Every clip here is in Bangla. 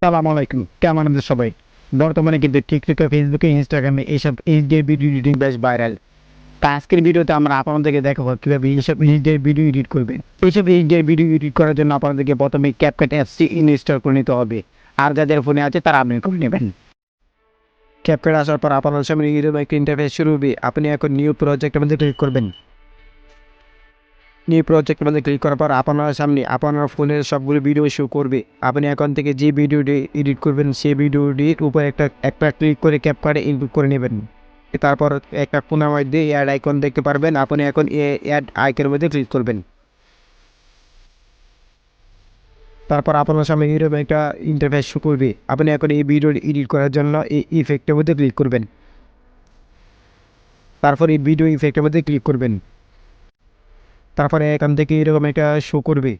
সালাম আলাইকুম, কেমন আছেন সবাই? বর্তমানে কিন্তু টিকটকে, ফেসবুকে, ইনস্টাগ্রামে এইসব এইচডির ভিডিও এডিটিং বেশ ভাইরাল। তা আজকের ভিডিওতে আমরা আপনাদেরকে দেখাবো কীভাবে এইসব এইচডির ভিডিও এডিট করবেন। এইসব এইচডির ভিডিও এডিট করার জন্য আপনাদেরকে প্রথমে ক্যাপকাট অ্যাপসটি ইনস্টল করে নিতে হবে। আর যাদের ফোনে আছে তারা আপনি করে নেবেন। ক্যাপকাট আসার পর আপনার সামনে এরকম একটা ইন্টারফেস শুরু হবে। আপনি এখন নিউ প্রজেক্টের মধ্যে ক্লিক করবেন। নিউ প্রজেক্টের মধ্যে ক্লিক করার পর আপনার সামনে আপনার ফোনের সবগুলো ভিডিও শো করবে। আপনি এখন থেকে যে ভিডিওটি এডিট করবেন সেই ভিডিওটির উপর একটা একটা ক্লিক করে ক্যাপকাটে ইনপুট করে নেবেন। তারপর একটা কোণার মধ্যে অ্যাড আইকন দেখতে পারবেন। আপনি এখন অ্যাড আইকনের মধ্যে ক্লিক করবেন। তারপর আপনার সামনে এরকম একটা ইন্টারফেস শো করবে। আপনি এখন এই ভিডিও এডিট করার জন্য এই ইফেক্টের মধ্যে ক্লিক করবেন। তারপর এই ভিডিও ইফেক্টের মধ্যে ক্লিক করবেন। তারপরে এখান থেকে এরকম একটা শো করবে।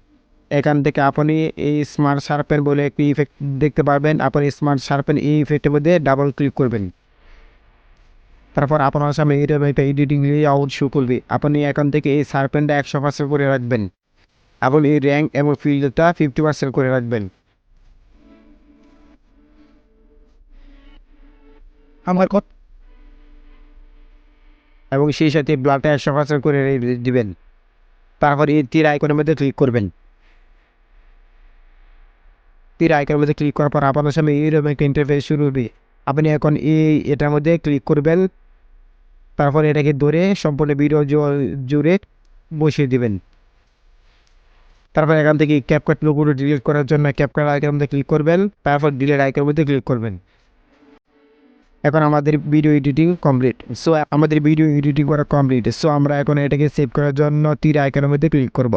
এখান থেকে আপনি এই স্মার্ট শার্পেন বলে একটি ইফেক্ট দেখতে পারবেন। আপনি স্মার্ট শার্পেন এই ইফেক্টের মধ্যে ডাবল ক্লিক করবেন। তারপর আপনার সামনে এরকম একটা এডিটিং লেআউট শো করবে। আপনি এখান থেকে এই শার্পেনটা 100% করে রাখবেন এবং এই র্যাঙ্ক এবং ফিল্ডটা 50% করে রাখবেন। আমার এবং সেই সাথে ব্লাডটা 100% করে দিবেন। তারপর এই তীর আইকনের মধ্যে ক্লিক করবেন। তীর আইকনের মধ্যে ক্লিক করার পর আপনার সামনে এইরকম একটা ইন্টারফেস শুরু হবে। আপনি এখন এটার মধ্যে ক্লিক করবেন। তারপর এটাকে ধরে সম্পূর্ণ ভিডিও জুড়ে বসিয়ে দিবেন। তারপর এখান থেকে ক্যাপকাট লোগোটা ডিলিট করার জন্য ক্যাপকাট আইকনের মধ্যে ক্লিক করবেন। তারপর ডিলিট আইকনের মধ্যে ক্লিক করবেন। এখন আমাদের ভিডিও এডিটিং কমপ্লিট। আমাদের ভিডিও এডিটিং করা কমপ্লিট। আমরা এখন এটাকে সেভ করার জন্য তীর আইকনের মধ্যে ক্লিক করব।